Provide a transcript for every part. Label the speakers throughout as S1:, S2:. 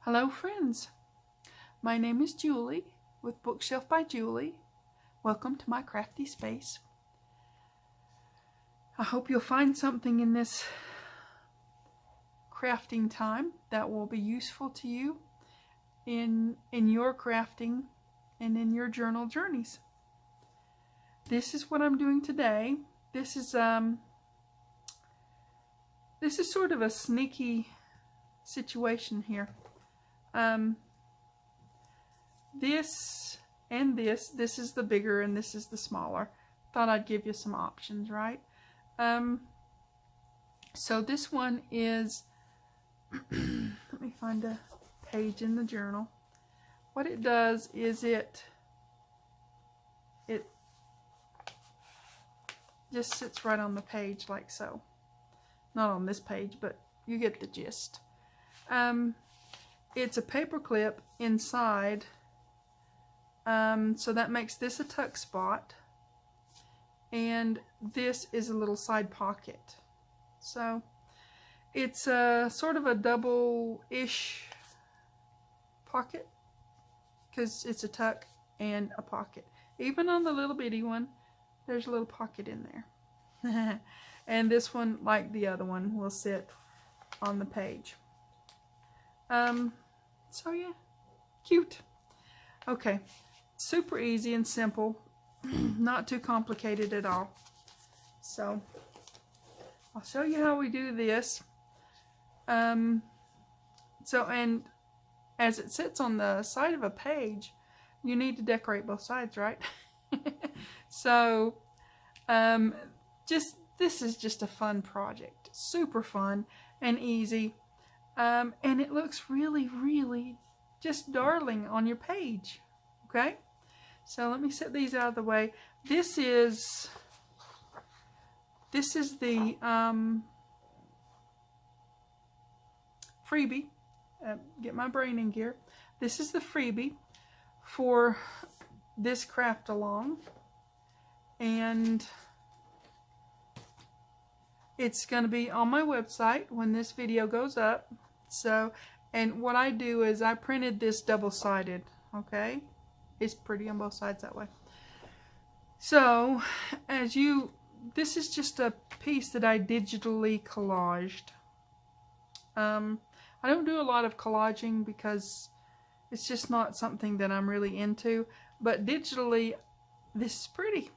S1: Hello friends, my name is Julie with Bookshelf by Julie. Welcome to my crafty space. I hope you'll find something in this crafting time that will be useful to you in your crafting and in your journal journeys. This is what I'm doing today. This is sort of a sneaky situation here. This and this is the bigger and this is the smaller. Thought I'd give you some options, right? So this one is, let me find a page in the journal. What it does is it just sits right on the page like so. Not on this page, but you get the gist. It's a paperclip inside, so that makes this a tuck spot, and this is a little side pocket. So it's a sort of a double-ish pocket because it's a tuck and a pocket. Even on the little bitty one, there's a little pocket in there. And this one, like the other one, will sit on the page. So yeah, cute. Okay, super easy and simple, not too complicated at all. So I'll show you how we do this. And as it sits on the side of a page, you need to decorate both sides, right? So this is just a fun project, super fun and easy. And it looks really, really just darling on your page. Okay, so let me set these out of the way. This is the freebie. Get my brain in gear. This is the freebie for this craft along, and it's going to be on my website when this video goes up. So, and what I do is I printed this double-sided, okay? It's pretty on both sides that way. So, this is just a piece that I digitally collaged. I don't do a lot of collaging because it's just not something that I'm really into, but digitally, this is pretty.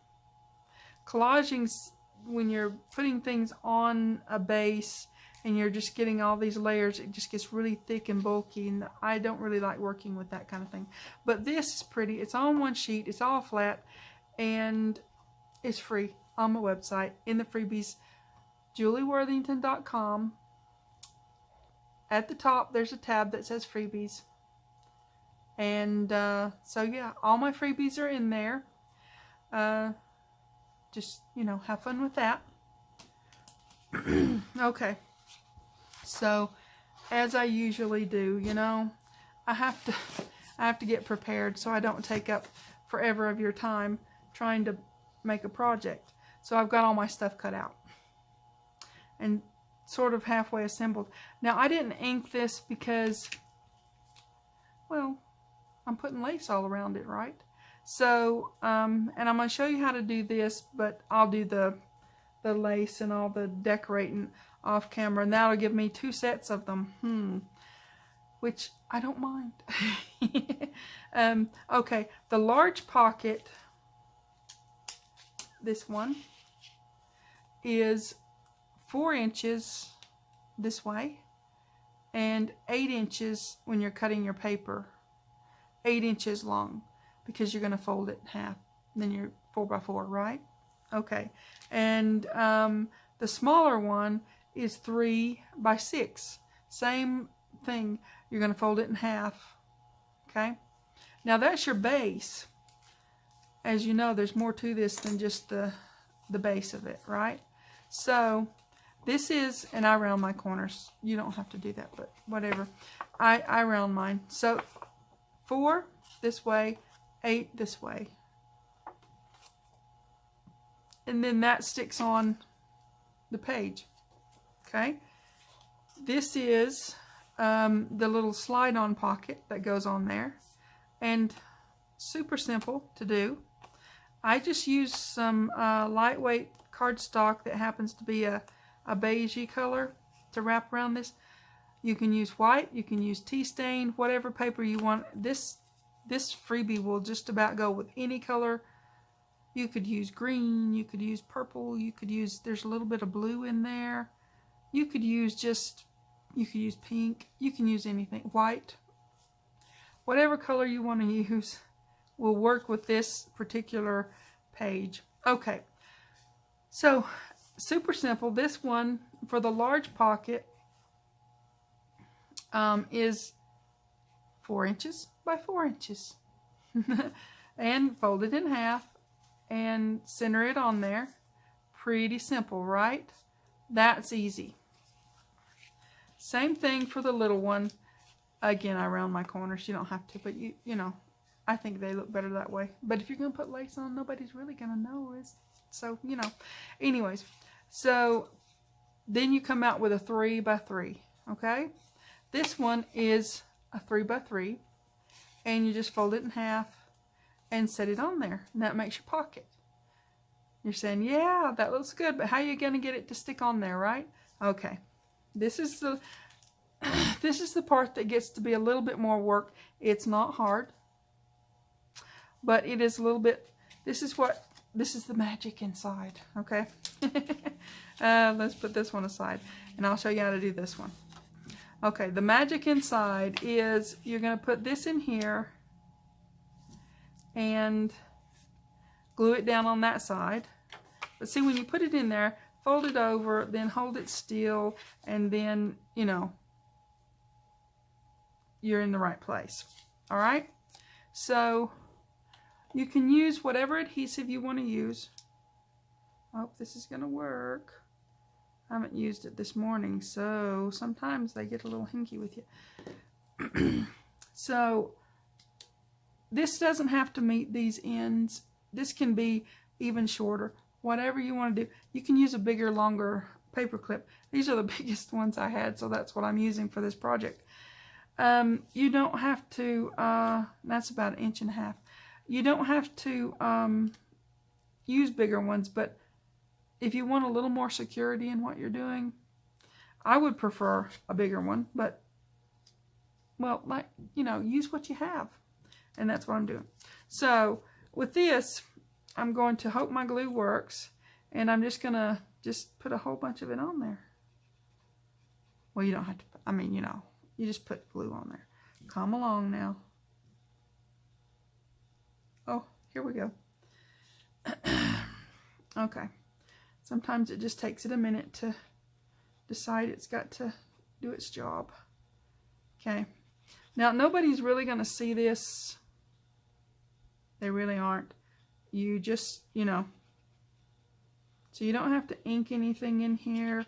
S1: Collaging's when you're putting things on a base and you're just getting all these layers, it just gets really thick and bulky, and I don't really like working with that kind of thing. But this is pretty. It's on one sheet, it's all flat, and it's free on my website in the freebies, julieworthington.com. At the top there's a tab that says freebies, and so yeah, all my freebies are in there. Just, you know, have fun with that. Okay, so as I usually do, you know, I have to get prepared so I don't take up forever of your time trying to make a project. So I've got all my stuff cut out and sort of halfway assembled. Now I didn't ink this because, well, I'm putting lace all around it, right? So, and I'm going to show you how to do this, but I'll do the lace and all the decorating off camera, and that'll give me 2 sets of them, which I don't mind. Okay, the large pocket, this one, is 4 inches this way, and 8 inches when you're cutting your paper, 8 inches long, because you're going to fold it in half, and then you're 4x4, right? Okay, and the smaller one is 3x6. Same thing. You're going to fold it in half. Okay, now that's your base. As you know, there's more to this than just the base of it, right? So this is, and I round my corners. You don't have to do that, but whatever. I round mine. So 4 this way, 8 this way, and then that sticks on the page. Okay, this is the little slide-on pocket that goes on there, and super simple to do. I just use some lightweight cardstock that happens to be a beigey color to wrap around this. You can use white, you can use tea stain, whatever paper you want. This freebie will just about go with any color. You could use green, you could use purple, you could use, there's a little bit of blue in there. You could use pink, you can use anything, white. Whatever color you want to use will work with this particular page. Okay, so super simple. This one for the large pocket is 4 inches by 4 inches. And fold it in half and center it on there. Pretty simple, right? That's easy. Same thing for the little one. Again, I round my corners. You don't have to, but you know, I think they look better that way. But if you're going to put lace on, nobody's really going to notice. So, you know. Anyways, so then you come out with a 3 by 3. Okay? This one is a 3 by 3. And you just fold it in half and set it on there. And that makes your pocket. You're saying, yeah, that looks good. But how are you going to get it to stick on there, right? Okay. This is the part that gets to be a little bit more work. It's not hard. But it is a little bit, this is the magic inside, okay? Let's put this one aside, and I'll show you how to do this one. Okay, the magic inside is you're going to put this in here and glue it down on that side. But see, when you put it in there, fold it over, then hold it still, and then, you know, you're in the right place. All right? So you can use whatever adhesive you want to use. I hope this is going to work. I haven't used it this morning, so sometimes they get a little hinky with you. So this doesn't have to meet these ends. This can be even shorter. Whatever you want to do. You can use a bigger, longer paper clip. These are the biggest ones I had, so that's what I'm using for this project. You don't have to, that's about 1.5 inches. You don't have to use bigger ones, but if you want a little more security in what you're doing, I would prefer a bigger one, but, well, like, you know, use what you have. And that's what I'm doing. So, with this, I'm going to hope my glue works, and I'm just going to put a whole bunch of it on there. Well, you don't have to, I mean, you know, you just put glue on there. Come along now. Oh, here we go. Okay. Sometimes it just takes it a minute to decide it's got to do its job. Okay. Now, nobody's really going to see this. They really aren't. You just, you know. So you don't have to ink anything in here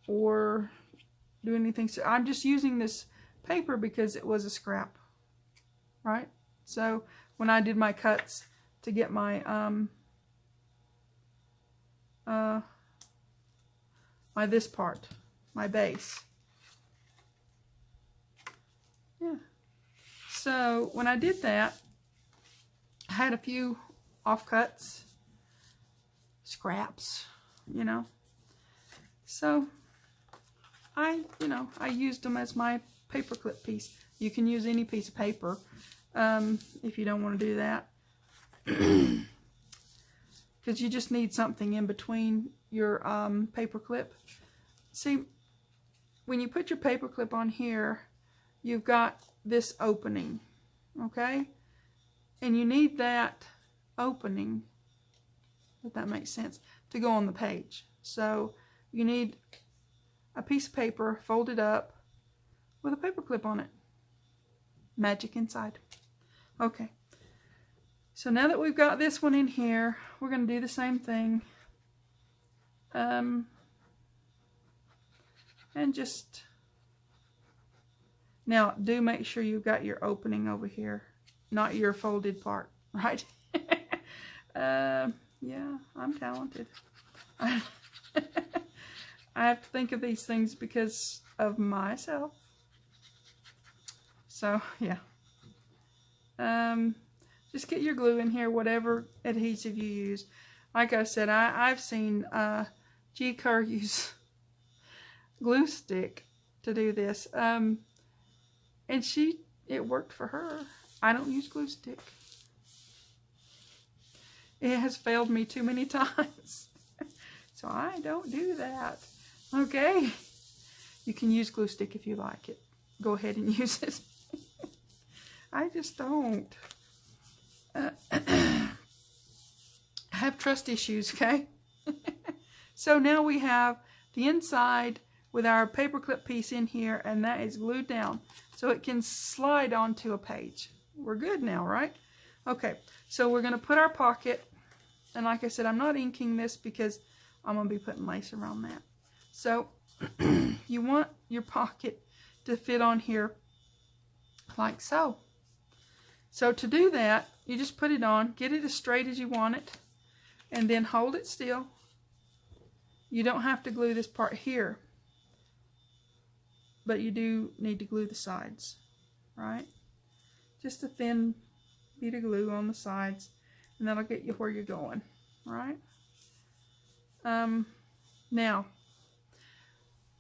S1: or do anything. So I'm just using this paper because it was a scrap. Right? So when I did my cuts to get my this part, my base. Yeah. So when I did that, I had a few offcuts, scraps, you know. So I used them as my paperclip piece. You can use any piece of paper if you don't want to do that. Because you just need something in between your paper clip. See, when you put your paper clip on here, you've got this opening, okay? And you need that opening, if that makes sense, to go on the page. So you need a piece of paper folded up with a paper clip on it. Magic inside. Okay. So now that we've got this one in here, we're going to do the same thing. And just, now do make sure you've got your opening over here, not your folded part, right? Yeah, I'm talented. I have to think of these things because of myself. So, yeah. Just get your glue in here, whatever adhesive you use. Like I said, I've seen G. Kerr use glue stick to do this. And it worked for her. I don't use glue stick. It has failed me too many times. So I don't do that. Okay? You can use glue stick if you like it. Go ahead and use it. I just don't. I have trust issues, okay? So now we have the inside with our paperclip piece in here, and that is glued down so it can slide onto a page. We're good now, right? Okay, so we're going to put our pocket, and like I said, I'm not inking this because I'm going to be putting lace around that. So you want your pocket to fit on here like so. So to do that, you just put it on, get it as straight as you want it, and then hold it still. You don't have to glue this part here, but you do need to glue the sides, right? Just a thin bead of glue on the sides, and that'll get you where you're going, right? Now,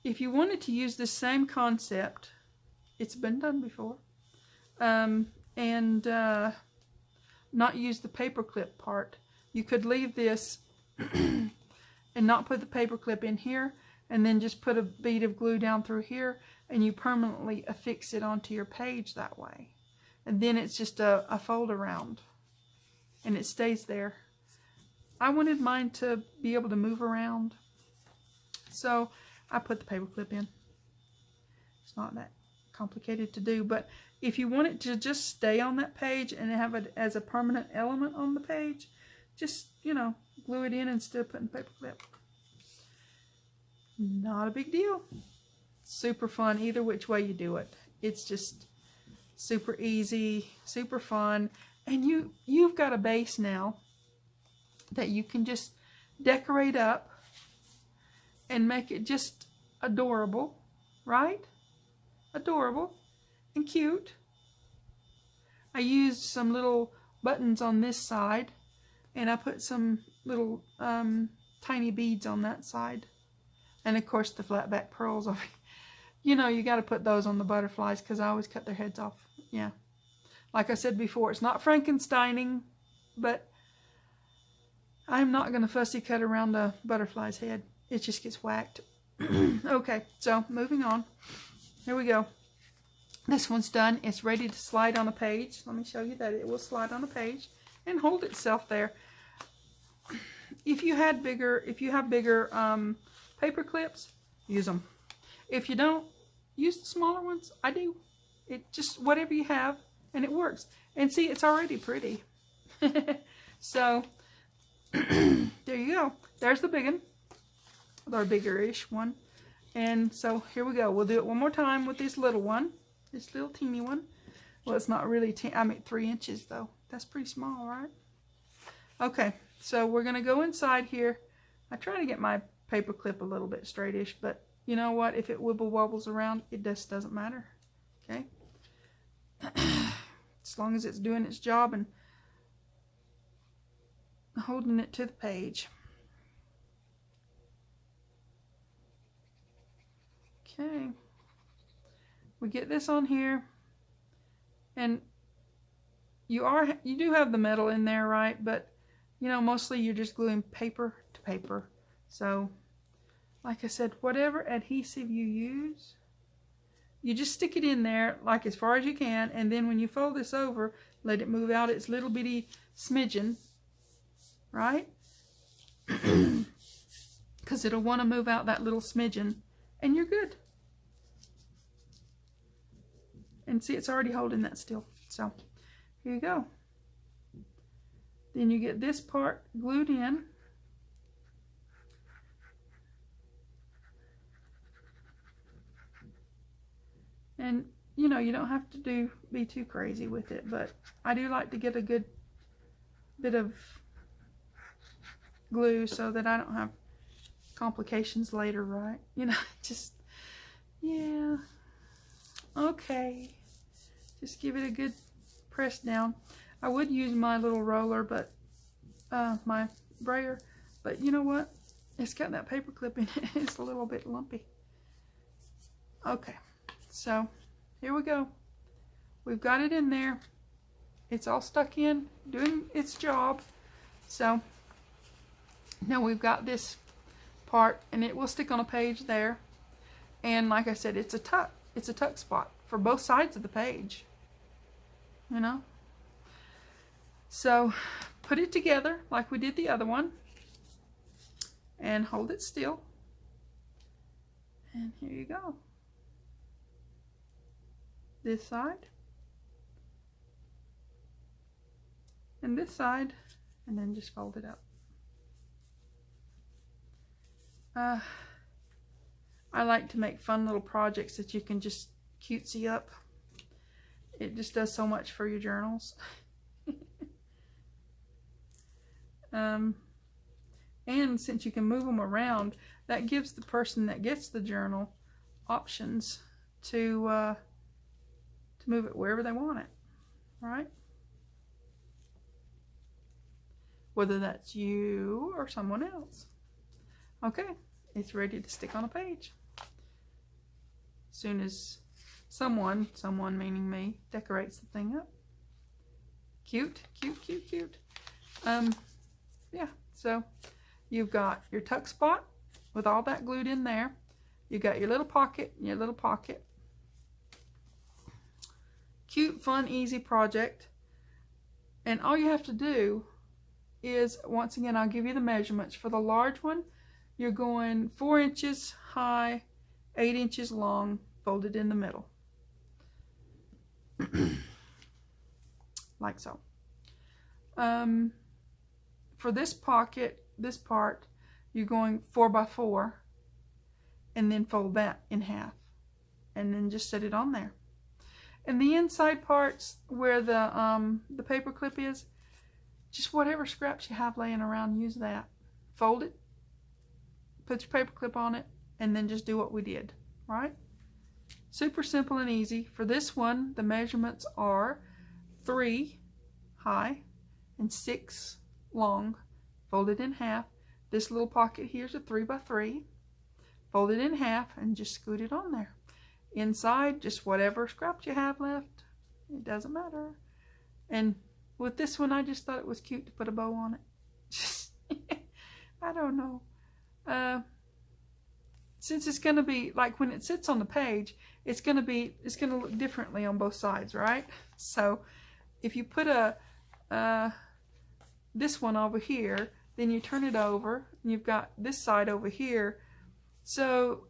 S1: if you wanted to use the same concept, it's been done before, and not use the paperclip part, you could leave this and not put the paperclip in here, and then just put a bead of glue down through here, and you permanently affix it onto your page that way. And then it's just a fold around, and it stays there. I wanted mine to be able to move around, so I put the paperclip in. It's not that complicated to do, but if you want it to just stay on that page and have it as a permanent element on the page, just, you know, glue it in instead of putting paperclip. Not a big deal. Super fun either which way you do it. It's just super easy, super fun, and you've got a base now that you can just decorate up and make it just adorable, right? Adorable and cute. I used some little buttons on this side, and I put some little tiny beads on that side, and of course the flat back pearls over. You know, you got to put those on the butterflies because I always cut their heads off. Yeah, like I said before, it's not Frankensteining, but I'm not going to fussy cut around a butterfly's head. It just gets whacked. Okay, so moving on. Here we go. This one's done. It's ready to slide on a page. Let me show you that it will slide on a page and hold itself there. If you have bigger paper clips, use them. If you don't, use the smaller ones. I do. It just whatever you have, and it works. And see, it's already pretty. So there you go. There's the big one, or bigger-ish one. And so here we go. We'll do it one more time with this little one, this little teeny one. Well, it's not really I mean 3 inches though. That's pretty small, right? Okay, so we're gonna go inside here. I try to get my paper clip a little bit straightish, but you know what? If it wibble wobbles around, it just doesn't matter. Okay, as long as it's doing its job and holding it to the page. Okay, we get this on here, and you do have the metal in there, right? But you know, mostly you're just gluing paper to paper. So like I said, whatever adhesive you use, you just stick it in there like as far as you can, and then when you fold this over, let it move out its little bitty smidgen, right? Because it'll want to move out that little smidgen, and you're good. And see, it's already holding that still. So here you go. Then you get this part glued in. And you know, you don't have to be too crazy with it, but I do like to get a good bit of glue so that I don't have complications later, right? You know, just, yeah. Okay. Just give it a good press down. I would use my little roller, but my brayer, but you know what? It's got that paper clip in it. It's a little bit lumpy. Okay, so here we go. We've got it in there. It's all stuck in, doing its job. So now we've got this part, and it will stick on a page there. And like I said, it's a tuck. It's a tuck spot for both sides of the page. You know? So put it together like we did the other one. And hold it still. And here you go. This side. And this side. And then just fold it up. I like to make fun little projects that you can just cutesy up. It just does so much for your journals. And since you can move them around, that gives the person that gets the journal options to move it wherever they want it, right? Whether that's you or someone else. Okay, it's ready to stick on a page. As soon as someone meaning me, decorates the thing up. Cute, cute, cute, cute. Yeah, so you've got your tuck spot with all that glued in there. You got your little pocket and your little pocket. Cute, fun, easy project. And all you have to do is, once again, I'll give you the measurements. For the large one, you're going 4 inches high, 8 inches long, folded in the middle. Like so. For this pocket, this part, you're going 4 by 4, and then fold that in half, and then just set it on there. And the inside parts where the paper clip is, just whatever scraps you have laying around, use that. Fold it, put your paper clip on it, and then just do what we did, right? Super simple and easy. For this one, the measurements are 3 high and 6 long, folded in half. This little pocket here is a 3 by 3, fold it in half and just scoot it on there. Inside, just whatever scraps you have left, it doesn't matter. And with this one, I just thought it was cute to put a bow on it. I don't know. Since it's going to be, like when it sits on the page, it's going to look differently on both sides, right? So if you put this one over here, then you turn it over, and you've got this side over here. So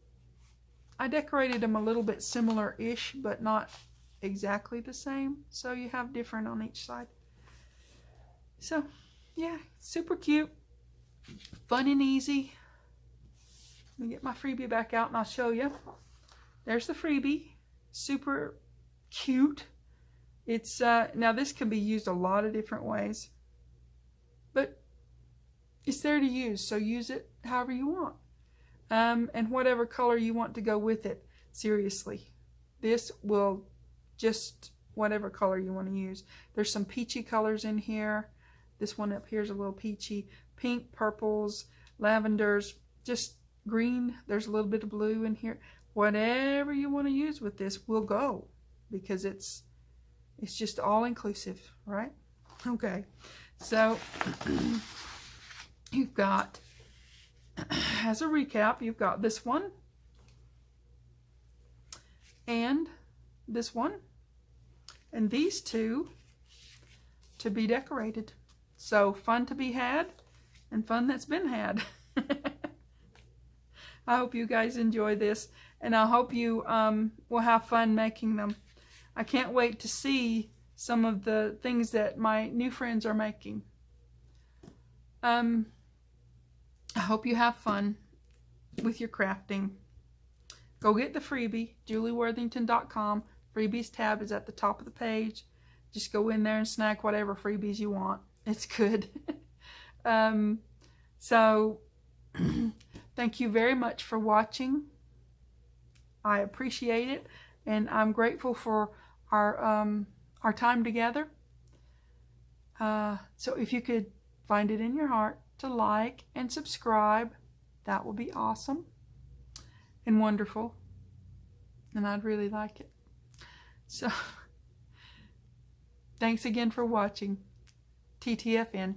S1: I decorated them a little bit similar-ish, but not exactly the same. So you have different on each side. So, yeah, super cute, fun and easy. Let me get my freebie back out and I'll show you. There's the freebie. Super cute. It's now this can be used a lot of different ways, but it's there to use, so use it however you want. And whatever color you want to go with it. Seriously, this will just whatever color you want to use. There's some peachy colors in here. This one up here is a little peachy. Pink, purples, lavenders, just green. There's a little bit of blue in here. Whatever you want to use with this will go, because it's just all inclusive, right? Okay, so you've got, as a recap, you've got this one and this one and these two to be decorated. So fun to be had and fun that's been had. I hope you guys enjoy this, and I hope you will have fun making them. I can't wait to see some of the things that my new friends are making. I hope you have fun with your crafting. Go get the freebie, julieworthington.com. Freebies tab is at the top of the page. Just go in there and snag whatever freebies you want. It's good. So thank you very much for watching. I appreciate it, and I'm grateful for our time together. So if you could find it in your heart to like and subscribe, that would be awesome and wonderful, and I'd really like it. So thanks again for watching. TTFN.